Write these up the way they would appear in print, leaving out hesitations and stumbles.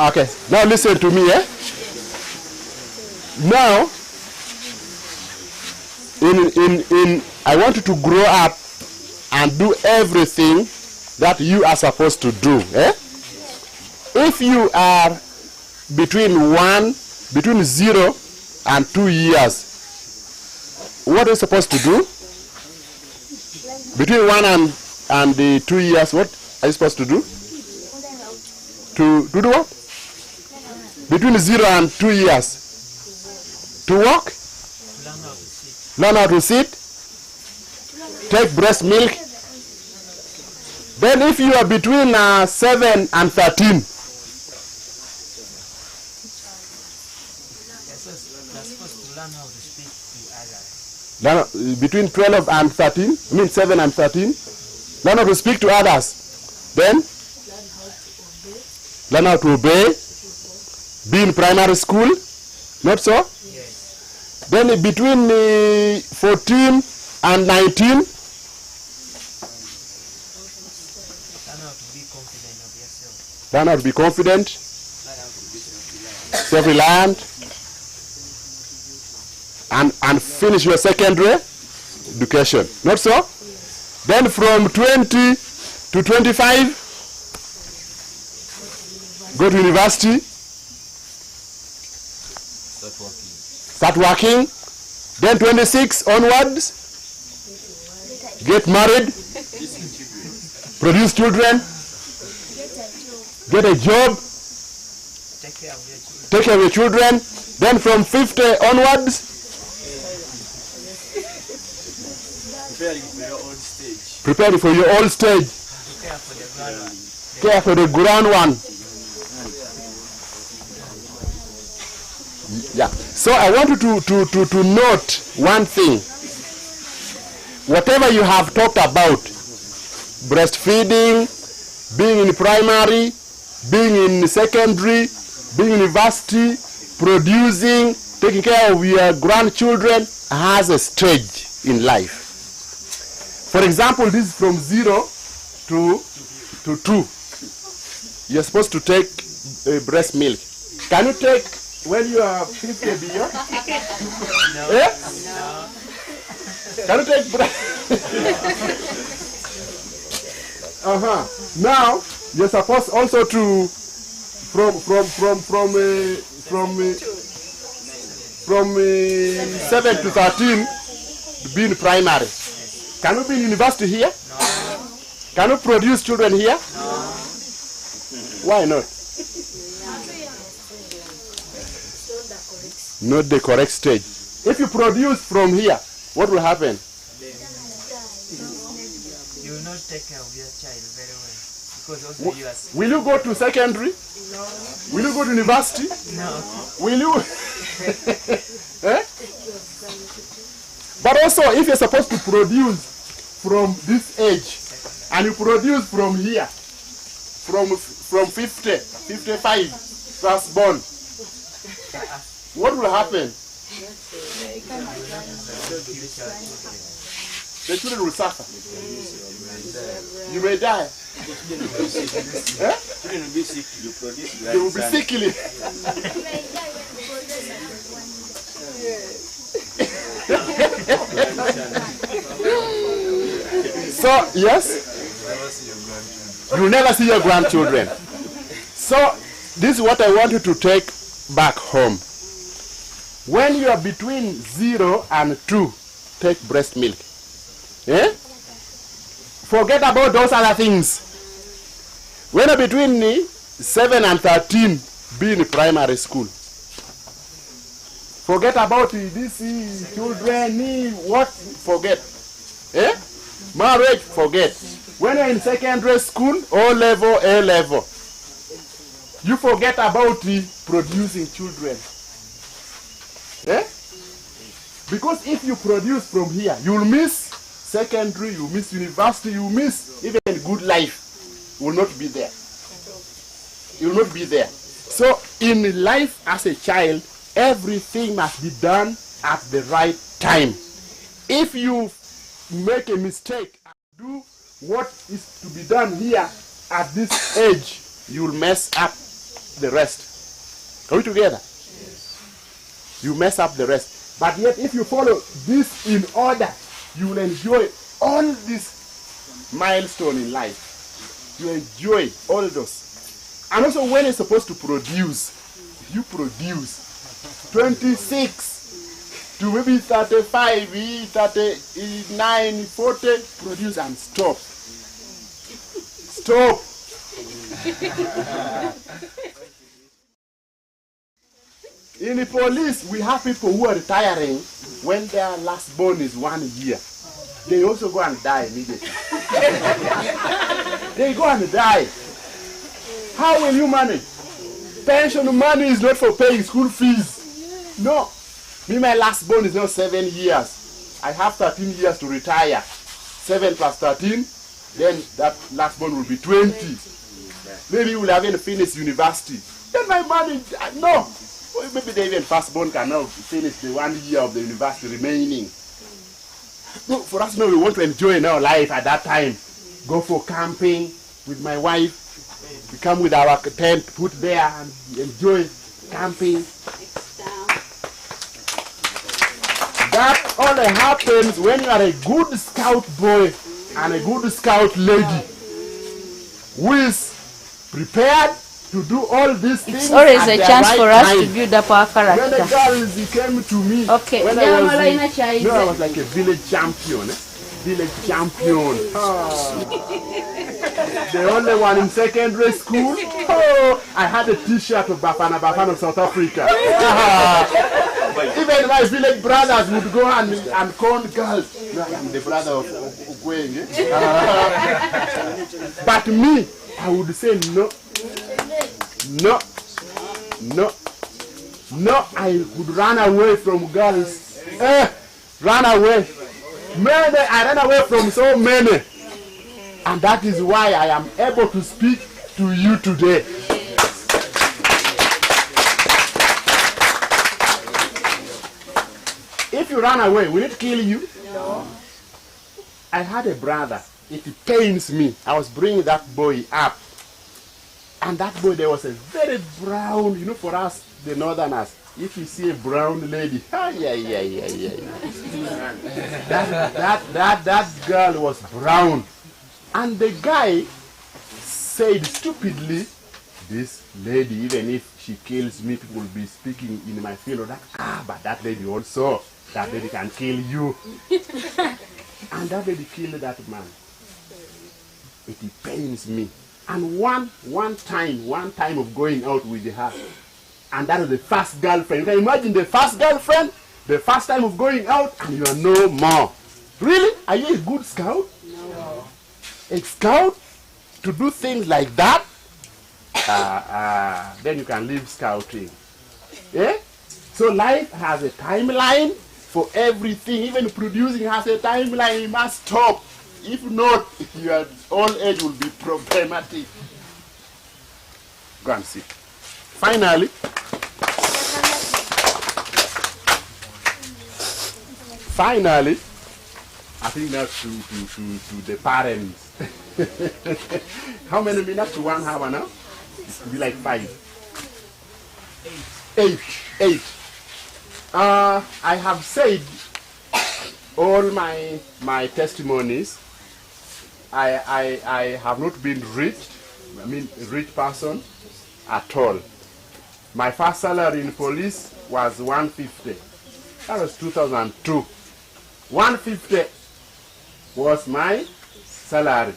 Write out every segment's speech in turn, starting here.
Okay, now listen to me, eh? Now, I want you to grow up and do everything that you are supposed to do, eh? If you are between 0 and 2 years, what are you supposed to do? Between 1 and 2 years, what are you supposed to do? To do what? Between 0 and 2 years. To walk? Learn how to sit. Take breast milk. Then if you are between 7 and 13, between 12 and 13, I mean 7 and 13, learn how to speak to others. Then learn how to obey. Be in primary school, not so? Yes. Then between 14 and 19, learn how to be confident, self-reliant, and finish your secondary education, not so? Then from 20 to 25, go to university, start working. Then 26 onwards, get married, produce children, get a job, take care of your children. Then from 50 onwards, prepare for your old stage. Care for the ground one. Yeah. So I want you to note one thing. Whatever you have talked about, breastfeeding, being in primary, being in secondary, being in university, producing, taking care of your grandchildren, has a stage in life. For example, this is from 0 to 2. You're supposed to take breast milk. Can you take when you are 50 beyond? No. Eh? No. Can you take breast? Now you're supposed also to from 7 to 13 be in primary. Can you be in university here? No. Can you produce children here? No. Why not? Not the correct stage. If you produce from here, what will happen? You will not take care of your child very well. Because also you are... Will you go to secondary? No. Will you go to university? No. Will you? Eh? But also, if you're supposed to produce from this age, and you produce from here, from 50, 55, first born, what will happen? The children will suffer. You may die. Eh? Children will be sick. You produce. They will be sickly. So, yes? You will never see your grandchildren. So, this is what I want you to take back home. When you are between 0 and 2, take breast milk. Eh? Forget about those other things. When you are between 7 and 13, be in primary school. Forget about this children, what? Forget. Eh? Marriage, forget. When you're in secondary school, O level, A level, you forget about producing children. Eh? Because if you produce from here, you'll miss secondary, you miss university, you miss even good life. You will not be there. You will not be there. So in life as a child, everything must be done at the right time. If you make a mistake and do what is to be done here at this age, you will mess up the rest. Are we together? You mess up the rest. But yet if you follow this in order, you will enjoy all this milestone in life. You enjoy all those. And also when you're supposed to produce, you produce 26 to maybe 35, 39, 40, produce and stop. Stop. In the police, we have people who are retiring when their last born is 1 year. They also go and die immediately. They go and die. How will you manage? Pension money is not for paying school fees. No. Me, my last born is now 7 years. I have 13 years to retire. 7 plus 13, then that last born will be 20. Maybe you will haven't finished university. Then my money, no. Maybe the even firstborn cannot finish the 1 year of the university remaining. No, for us now, we want to enjoy our life at that time. Go for camping with my wife. We come with our tent, put there and enjoy camping. That only happens when you are a good scout boy and a good scout lady who is prepared to do all these things. It's always a chance right for us time. to build up our character. When the girls came to me, Okay. when I was like a village champion. Village champion. The only one in secondary school. Oh, I had a t-shirt of Bafana of South Africa. Even my village brothers would go and call girls. No, I am the brother of Gwenge. But me, I would say no. No. No. No, I would run away from girls. Run away. Many, I ran away from so many. And that is why I am able to speak to you today. If you run away, will it kill you? No. I had a brother. It pains me. I was bringing that boy up. And that boy, there was a very brown, you know, for us, the northerners, if you see a brown lady, that girl was brown. And the guy said stupidly, this lady, even if she kills me, people will be speaking in my field. But that lady also, that lady can kill you. And that lady killed that man. It pains me. And one time of going out with her, and that was the first girlfriend. You can imagine the first girlfriend, the first time of going out, and you are no more. Really? Are you a good scout? No. A scout? To do things like that? Then you can leave scouting. Yeah? So life has a timeline for everything. Even producing has a timeline. You must stop. If not, your old age will be problematic. Go and see. Finally, I think that's to the parents. How many minutes to 1 hour now? It will be like 5. 8. I have said all my testimonies. I have not been rich, rich person at all. My first salary in police was 150. That was 2002. 150 was my salary.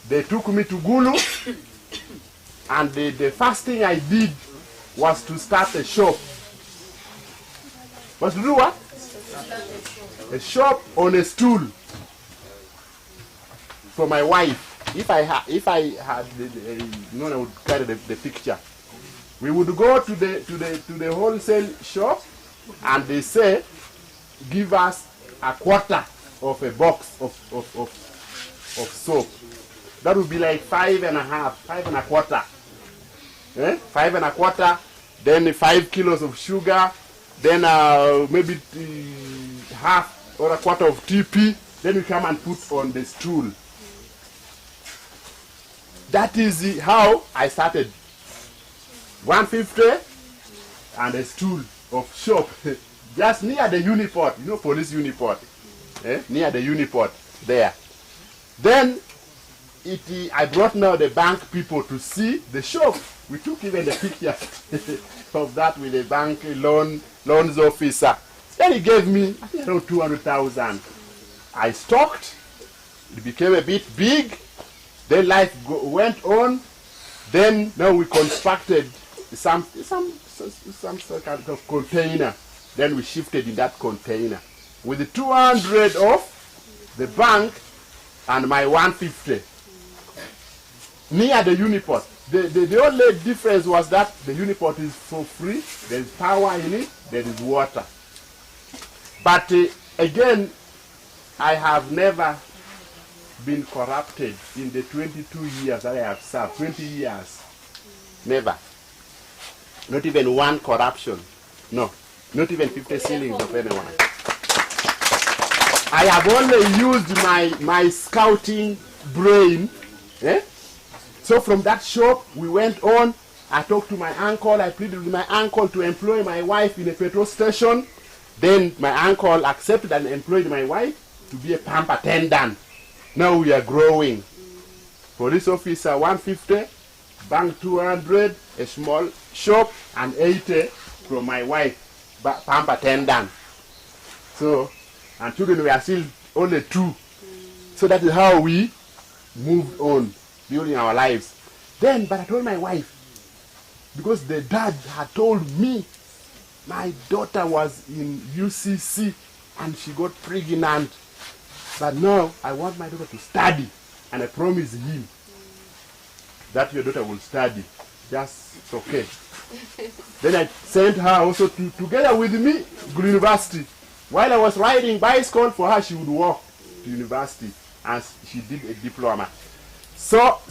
They took me to Gulu, and the first thing I did was to start a shop. Was to do what? A shop on a stool for my wife. If I had, I would carry the picture. We would go to the wholesale shop, and they say, give us a quarter of a box of soap. That would be like 5 and a quarter. 5 and a quarter, then 5 kilos of sugar, then maybe half or a quarter of TP, then we come and put on the stool. That is how I started 150 and a stool of shop just near the uniport, you know, police uniport, near the uniport there. Then I brought now the bank people to see the shop. We took even the picture of that with the bank loans officer. Then he gave me, I think, around 200,000. I stocked. It became a bit big. Then life went on. Then now we constructed some sort of container. Then we shifted in that container with the 200 of the bank and my 150 near the uniport. The only difference was that the uniport is for free. There is power in it. There is water. But again, I have never been corrupted in the 22 years that I have served. 20 years. Never. Not even one corruption. No. Not even 50 shillings of anyone. I have only used my scouting brain. So from that shop, we went on. I talked to my uncle. I pleaded with my uncle to employ my wife in a petrol station. Then my uncle accepted and employed my wife to be a pump attendant. Now we are growing. Police officer 150, bank 200, a small shop, and 80 from my wife, pump attendant. So, and children we are still only 2. So that is how we moved on during our lives. Then, but I told my wife, because the dad had told me my daughter was in UCC and she got pregnant. But now I want my daughter to study, and I promised him that your daughter will study. Just it's okay. Then I sent her also together with me to university. While I was riding bicycle for her, she would walk to university, and she did a diploma. So.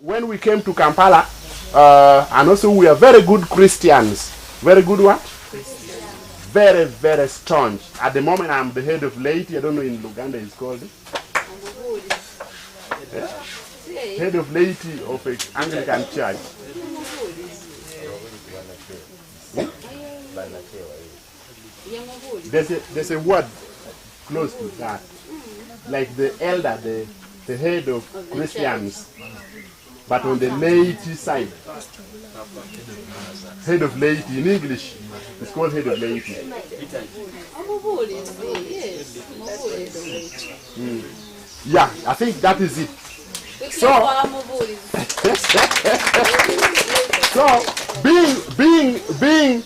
When we came to Kampala, and also we are very good Christians. Very good what? Christians. Very, very staunch. At the moment I'm the head of laity. I don't know in Uganda it's called. Head of laity of an Anglican church. There's a word close to that. Like the elder, the head of Christians. But on the laity side, head of laity in English, it's called head of laity. Yeah, I think that is it. So, being,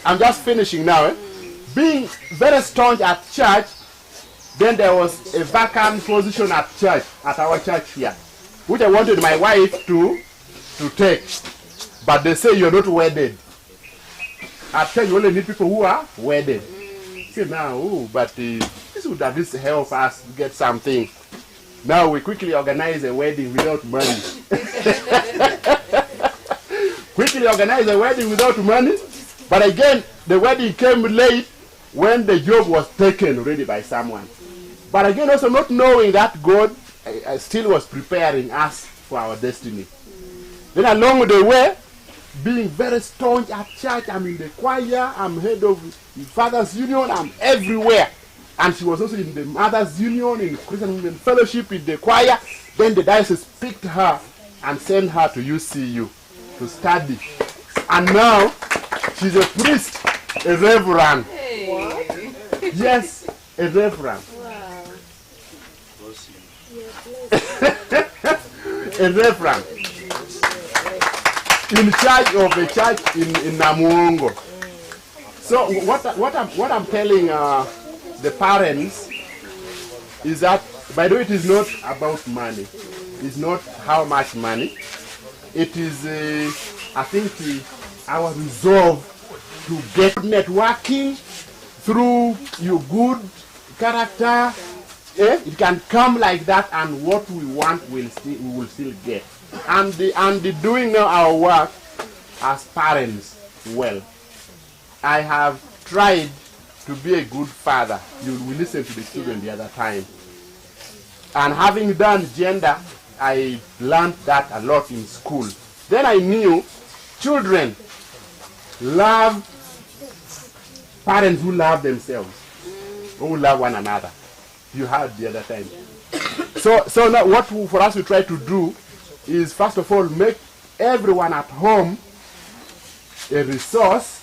I'm just finishing now. Being very staunch at church, then there was a vacant position at church, at our church here, which I wanted my wife to take. But they say you're not wedded. At church you only need people who are wedded. Say now, but this would at least help us get something. Now we quickly organize a wedding without money. Quickly organize a wedding without money. But again, the wedding came late when the job was taken already by someone. But again, also not knowing that God still was preparing us for our destiny. Then along the way, being very staunch at church, I'm in the choir, I'm head of the Fathers Union, I'm everywhere. And she was also in the Mothers Union, in Christian Women Fellowship, in the choir. Then the diocese picked her and sent her to UCU to study. And now, she's a priest, a reverend. Hey. Yes, a reverend. Wow. A reverend. In charge of a church in Namuongo. So what I'm telling the parents is that, by the way, it is not about money. It's not how much money. It is, I think, our resolve to get networking through your good character. It can come like that, and what we want we will still get. And the doing our work as parents well. I have tried to be a good father. You will listen to the children the other time. And having done gender, I learned that a lot in school. Then I knew children love parents who love themselves, who love one another. You heard the other time. So now what for us we try to do is, first of all, make everyone at home a resource.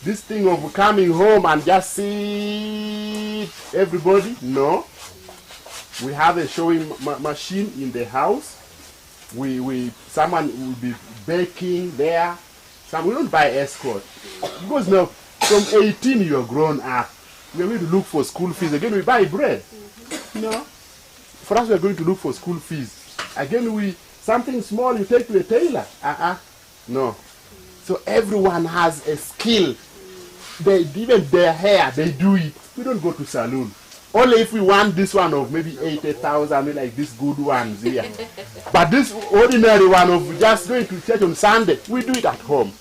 This thing of coming home and just see everybody, no. We have a showing machine in the house. Someone will be baking there. We don't buy escort. Because now, from 18 you are grown up. We are going to look for school fees. Again, we buy bread. No. For us, we are going to look for school fees. Again, something small you take to a tailor. No. So everyone has a skill. Even their hair, they do it. We don't go to salon. Only if we want this one of maybe 80,000, like these good ones here. But this ordinary one of just going to church on Sunday, we do it at home.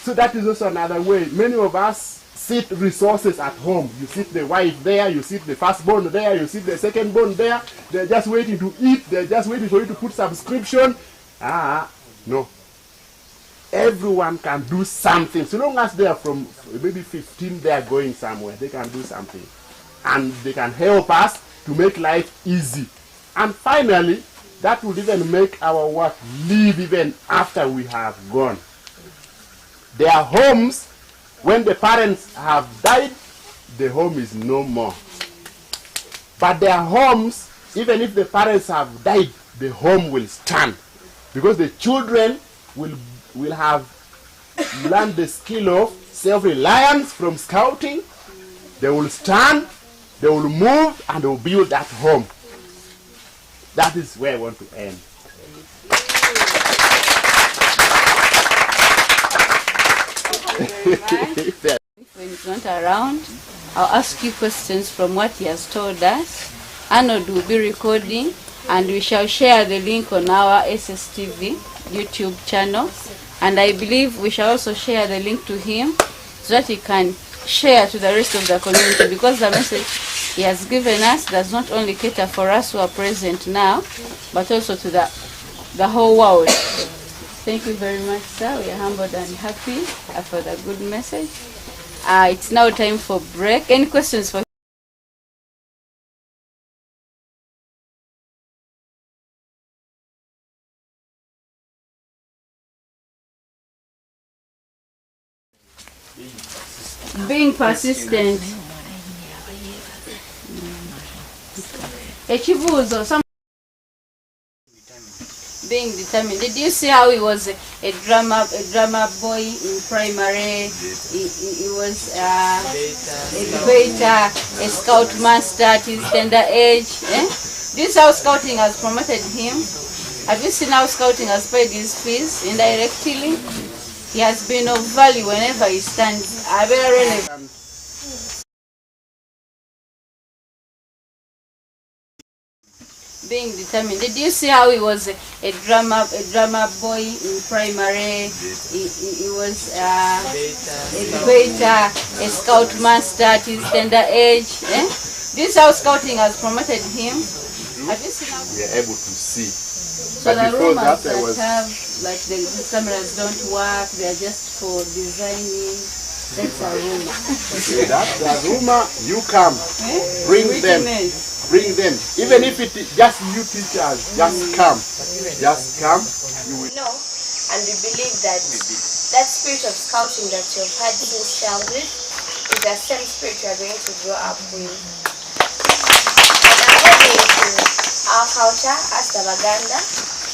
So that is also another way. Many of us sit resources at home. You sit the wife there, you sit the firstborn there, you sit the secondborn there. They're just waiting to eat. They're just waiting for you to put subscription. No. Everyone can do something. So long as they are from maybe 15, they are going somewhere. They can do something. And they can help us to make life easy. And finally, that will even make our work live even after we have gone. Their homes, when the parents have died, the home is no more. But their homes, even if the parents have died, the home will stand. Because the children will have learned the skill of self-reliance from scouting. They will stand, they will move, and they will build that home. That is where I want to end. When he's not around, I'll ask you questions from what he has told us. Arnold will be recording, and we shall share the link on our SSTV YouTube channel. And I believe we shall also share the link to him so that he can share to the rest of the community, because the message he has given us does not only cater for us who are present now, but also to the whole world. Thank you very much, sir. We are humbled and happy for the good message. It's now time for break. Any questions for being persistent? Being determined. Did you see how he was a drummer boy in primary? He was a debater, a scout master at his tender age. Do you see how scouting has promoted him? Have you seen how scouting has paid his fees indirectly? He has been of value whenever he stands. Very relevant. Being determined. Did you see how he was a drummer boy in primary? He was a debater, a scout master at his tender age. Do you see how scouting has promoted him? Have you seen how we are able to see? So the rumors that have, like the cameras don't work, they are just for designing. That's a rumor. That's a rumor. You come, bring them. Bring them. Even if it is just you teachers, just come. Just come. You will know, and we believe that that spirit of scouting that you've had since childhood is the same spirit you are going to grow up with. And according to our culture as the Baganda,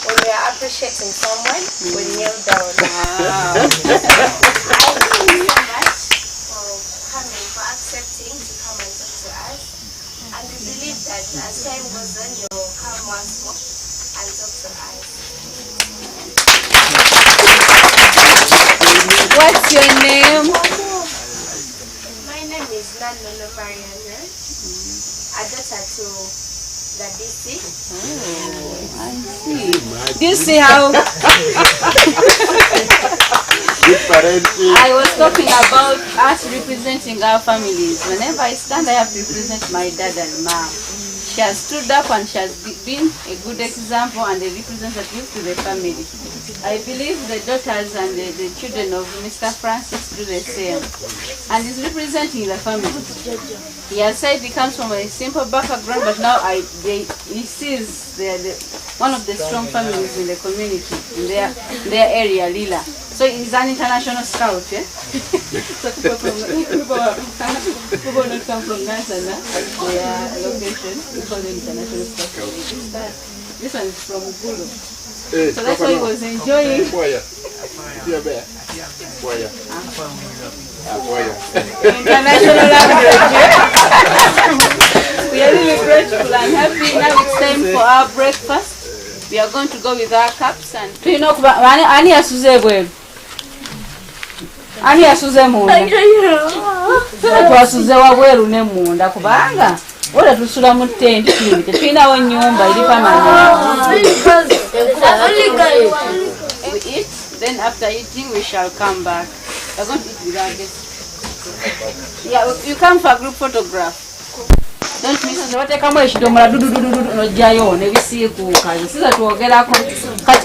when we are appreciating someone, we kneel down. Wow. I thank you so much for coming, for accepting to come and talk to us. And we believe that as time goes on, you'll come once more and talk to us. What's your name? My name is Nansana Mariana, a daughter to the DC. Oh, I see. Do you see how good parenting. I was talking about us representing our families. Whenever I stand, I have to represent my dad and mom. She has stood up and she has been a good example and a representative to the family. I believe the daughters and the children of Mr. Francis do the same. And he's representing the family. He has said he comes from a simple background, but now he sees one of the strong families in the community, in their area, Lila. So he's an international scout, yeah? So people not come from Nansana, their location, we call them international scout. This one is from Gulu. So that's why he was enjoying. International language. We are really grateful and happy. Now it's time for our breakfast. We are going to go with our cups and you know ani asuze ani asuze munda twasuze wabweru ne munda kubanga ola tusula mu tent tulinawo nyumba iri pamanya. We eat, then after eating we shall come back. We're going to eat with our guests. Yeah, you come for a group photograph. Don't miss the water. Come on, she don't no jayo ne bisikuka. Sisa tuogerako.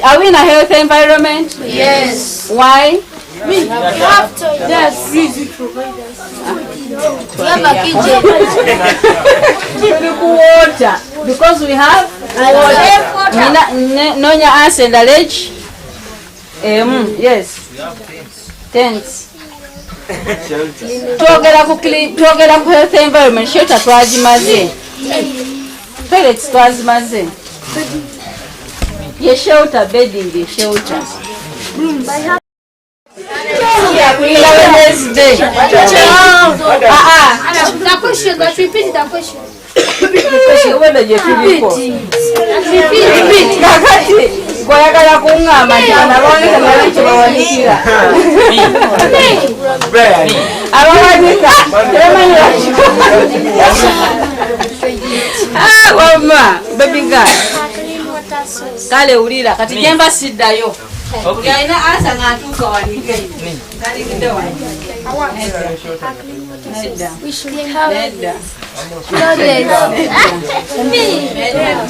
Are we in a healthy environment? Yes. Why? We have to. Yes. Music providers. We have a kitchen. Water. Because we have water. Nonya answer the ledge. Yes. Thanks. Tuogera ku health environment shelter twazimaze. Toilets twazimaze. Ye shelter bedding ye shelter. Yeah, kulinda Wednesday. The question, but repeat the question. Whether you repeat. Goyagala kungama jana boneka nacho bawanikira. Abawanika. Mama, baby girl. Kale ulira kati jemba siddayo. Yaina asa ngatuka wanike. Kali kidowa. We should have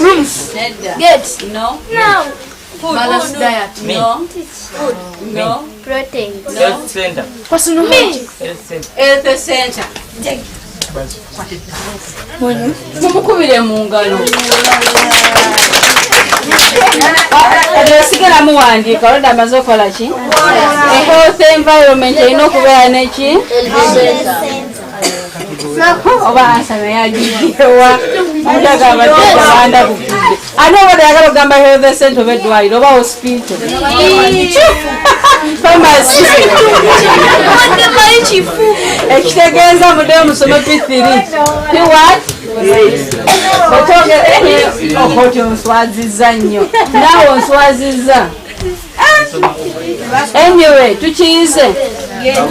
rooms. Get No. no Balanced diet. No. food, No. protein, Health center. personal Health center. Mumukubire mu ngalo. Sigala muwandiika olwadde amaze okukola ki? A health environment erina okubeera neki? Oba ansa naye agigirewa mudagamba tekabanda kugudde. Ate obadde ayagala okugamba health center oba eddwaliro oba hospital. Pharmacy. Ekitegeeza muddeyo musome P3. What? Okotyo nswazizza nnyo. Naawe onswazizza. Anyway, tukiyize.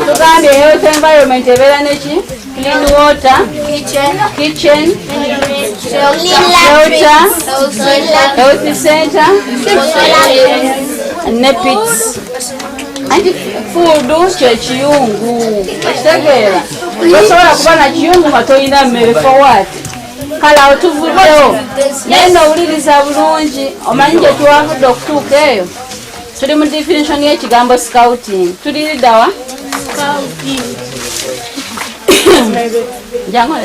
Tugambye health environment ebeera neki? Clean water, kitchen, shelter, health center, ne pits. Anti food kyekiyungu. Ekitegeera. Osobola kuba na kiyungu nga tolina mmere for what? Kala otuvuddewo. Naye n'owuliriza bulungi omanyi gye tuwavudde okutuuka eyo. Tuli mu definition y'ekigambo scouting. Tuliriddawa? Scouting. Jango